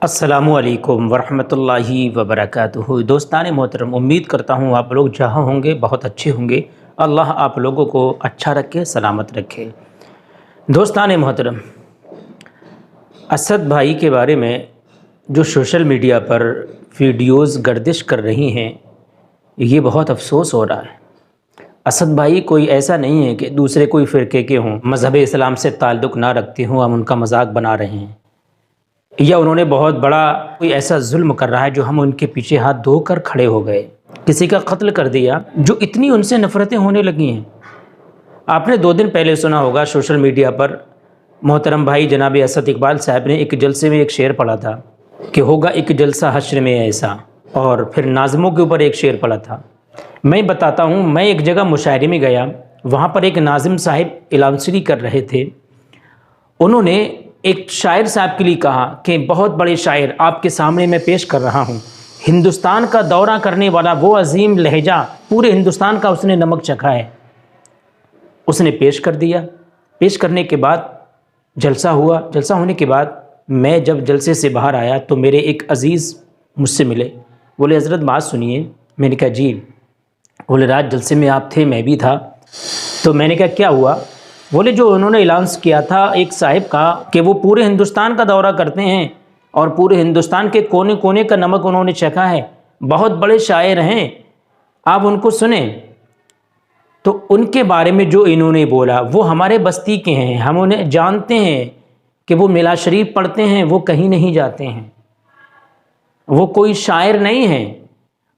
السلام علیکم ورحمۃ اللہ وبرکاتہ۔ دوستان محترم، امید کرتا ہوں آپ لوگ جہاں ہوں گے بہت اچھے ہوں گے۔ اللہ آپ لوگوں کو اچھا رکھے، سلامت رکھے۔ دوستان محترم، اسد بھائی کے بارے میں جو سوشل میڈیا پر ویڈیوز گردش کر رہی ہیں، یہ بہت افسوس ہو رہا ہے۔ اسد بھائی کوئی ایسا نہیں ہے کہ دوسرے کوئی فرقے کے ہوں، مذہب اسلام سے تعلق نہ رکھتے ہوں، ہم ان کا مذاق بنا رہے ہیں، یا انہوں نے بہت بڑا کوئی ایسا ظلم کر رہا ہے جو ہم ان کے پیچھے ہاتھ دھو کر کھڑے ہو گئے، کسی کا قتل کر دیا، جو اتنی ان سے نفرتیں ہونے لگی ہیں۔ آپ نے 2 دن پہلے سنا ہوگا سوشل میڈیا پر محترم بھائی جناب اسد اقبال صاحب نے ایک جلسے میں ایک شعر پڑھا تھا کہ ہوگا ایک جلسہ حشر میں ایسا، اور پھر ناظموں کے اوپر ایک شعر پڑھا تھا۔ میں بتاتا ہوں، میں ایک جگہ مشاعرے میں گیا، وہاں پر ایک ناظم صاحب اعلانسری کر رہے تھے۔ انہوں نے ایک شاعر صاحب کے لیے کہا کہ بہت بڑے شاعر آپ کے سامنے میں پیش کر رہا ہوں، ہندوستان کا دورہ کرنے والا وہ عظیم لہجہ، پورے ہندوستان کا اس نے نمک چکھا ہے۔ اس نے پیش کر دیا۔ پیش کرنے کے بعد جلسہ ہوا۔ جلسہ ہونے کے بعد میں جب جلسے سے باہر آیا تو میرے ایک عزیز مجھ سے ملے، بولے حضرت بات سنیے۔ میں نے کہا جی۔ بولے رات جلسے میں آپ تھے، میں بھی تھا۔ تو میں نے کہا کیا ہوا؟ بولے جو انہوں نے اعلان کیا تھا ایک صاحب کا کہ وہ پورے ہندوستان کا دورہ کرتے ہیں اور پورے ہندوستان کے کونے کونے کا نمک انہوں نے چکھا ہے، بہت بڑے شاعر ہیں، آپ ان کو سنیں۔ تو ان کے بارے میں جو انہوں نے بولا وہ ہمارے بستی کے ہیں، ہم انہیں جانتے ہیں کہ وہ میلا شریف پڑھتے ہیں، وہ کہیں نہیں جاتے ہیں، وہ کوئی شاعر نہیں ہیں،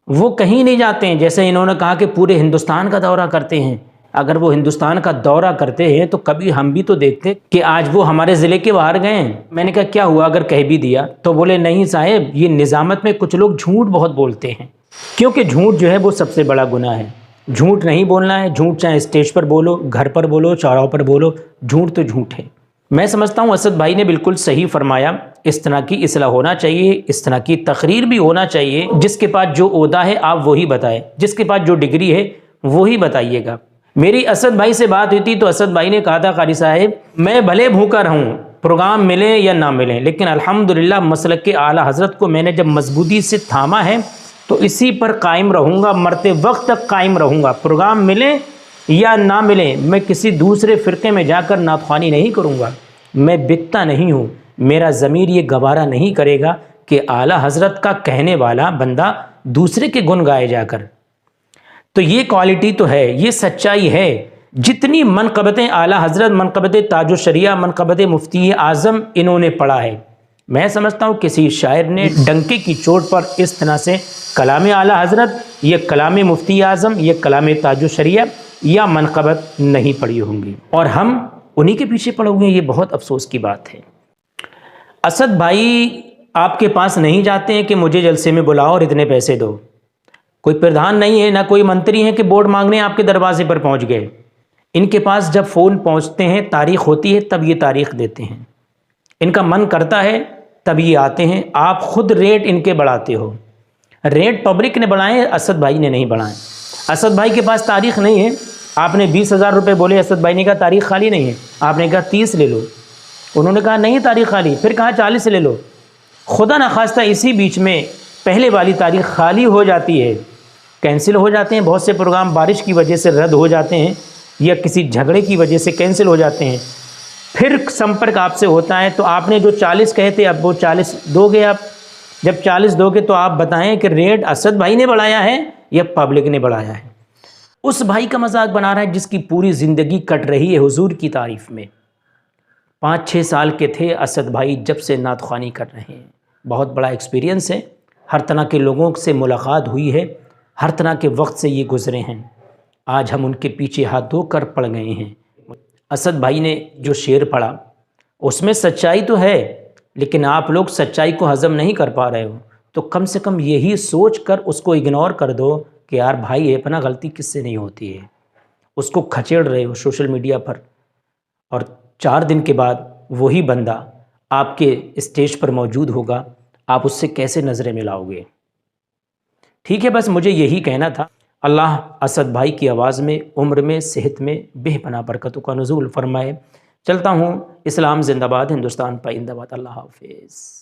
وہ کہیں نہیں جاتے ہیں۔ جیسے انہوں نے کہا کہ پورے ہندوستان کا دورہ کرتے ہیں، اگر وہ ہندوستان کا دورہ کرتے ہیں تو کبھی ہم بھی تو دیکھتے کہ آج وہ ہمارے ضلع کے باہر گئے ہیں۔ میں نے کہا کیا ہوا اگر کہہ بھی دیا؟ تو بولے نہیں صاحب، یہ نظامت میں کچھ لوگ جھوٹ بہت بولتے ہیں، کیونکہ جھوٹ جو ہے وہ سب سے بڑا گناہ ہے۔ جھوٹ نہیں بولنا ہے، جھوٹ چاہے اسٹیج پر بولو، گھر پر بولو، چوراہوں پر بولو، جھوٹ تو جھوٹ ہے۔ میں سمجھتا ہوں اسد بھائی نے بالکل صحیح فرمایا، اس طرح کی اصلاح ہونا چاہیے، اس طرح کی تقریر بھی ہونا چاہیے۔ جس کے پاس جو عہدہ ہے آپ وہی بتائیں، جس کے پاس جو ڈگری ہے وہی بتائیے گا۔ میری اسد بھائی سے بات ہوئی تھی تو اسد بھائی نے کہا تھا قاری صاحب میں بھلے بھوکا رہوں، پروگرام ملے یا نہ ملے، لیکن الحمدللہ مسلک کے اعلیٰ حضرت کو میں نے جب مضبوطی سے تھاما ہے تو اسی پر قائم رہوں گا، مرتے وقت تک قائم رہوں گا۔ پروگرام ملے یا نہ ملے، میں کسی دوسرے فرقے میں جا کر نعت خوانی نہیں کروں گا، میں بکتا نہیں ہوں، میرا ضمیر یہ گوارا نہیں کرے گا کہ اعلیٰ حضرت کا کہنے والا بندہ دوسرے کے گن گائے جا کر۔ تو یہ کوالٹی تو ہے، یہ سچائی ہے۔ جتنی منقبتیں اعلیٰ حضرت، منقبت تاج الشریعہ، منقبت مفتی اعظم انہوں نے پڑھا ہے، میں سمجھتا ہوں کسی شاعر نے ڈنکے کی چوٹ پر اس طرح سے کلام اعلیٰ حضرت، یہ کلام مفتی اعظم، یہ کلام تاج الشریعہ یا منقبت نہیں پڑھی ہوں گی، اور ہم انہی کے پیچھے پڑے ہوئے ہیں۔ یہ بہت افسوس کی بات ہے۔ اسد بھائی آپ کے پاس نہیں جاتے ہیں کہ مجھے جلسے میں بلاؤ اور اتنے پیسے دو، کوئی پردھان نہیں ہے، نہ کوئی منتری ہے کہ بورڈ مانگنے آپ کے دروازے پر پہنچ گئے۔ ان کے پاس جب فون پہنچتے ہیں، تاریخ ہوتی ہے تب یہ تاریخ دیتے ہیں، ان کا من کرتا ہے تب یہ آتے ہیں۔ آپ خود ریٹ ان کے بڑھاتے ہو، ریٹ پبلک نے بڑھائے، اسد بھائی نے نہیں بڑھائے۔ اسد بھائی کے پاس تاریخ نہیں ہے، آپ نے 20,000 روپے بولے، اسد بھائی نے کہا تاریخ خالی نہیں ہے، آپ نے کہا 30 لے لو، انہوں نے کہا نہیں تاریخ خالی، پھر کہا 40 لے لو۔ خدا نخواستہ اسی بیچ میں پہلے والی تاریخ خالی ہو جاتی ہے، کینسل ہو جاتے ہیں، بہت سے پروگرام بارش کی وجہ سے رد ہو جاتے ہیں یا کسی جھگڑے کی وجہ سے کینسل ہو جاتے ہیں۔ پھر سمپرک آپ سے ہوتا ہے تو آپ نے جو 40 کہے تھے اب وہ 40 دو گے۔ آپ جب 40 دو گے تو آپ بتائیں کہ ریٹ اسد بھائی نے بڑھایا ہے یا پبلک نے بڑھایا ہے؟ اس بھائی کا مذاق بنا رہا ہے جس کی پوری زندگی کٹ رہی ہے حضور کی تعریف میں۔ 5-6 سال کے تھے اسد بھائی جب سے نعت خوانی کر رہے ہیں، بہت بڑا ایکسپیرینس ہے، ہر طرح کے لوگوں سے ملاقات ہوئی ہے، ہر طرح کے وقت سے یہ گزرے ہیں۔ آج ہم ان کے پیچھے ہاتھ دھو کر پڑ گئے ہیں۔ اسد بھائی نے جو شعر پڑھا اس میں سچائی تو ہے، لیکن آپ لوگ سچائی کو ہضم نہیں کر پا رہے ہو، تو کم سے کم یہی سوچ کر اس کو اگنور کر دو کہ یار بھائی اپنا غلطی کس سے نہیں ہوتی ہے۔ اس کو کھچیڑ رہے ہو سوشل میڈیا پر، اور 4 دن کے بعد وہی بندہ آپ کے اسٹیج پر موجود ہوگا، آپ اس سے کیسے نظریں ملاؤ گے؟ ٹھیک ہے، بس مجھے یہی کہنا تھا۔ اللہ اسد بھائی کی آواز میں، عمر میں، صحت میں بے پناہ برکتوں کا نزول فرمائے۔ چلتا ہوں، اسلام زندہ باد، ہندوستان پائندہ باد۔ اللہ حافظ۔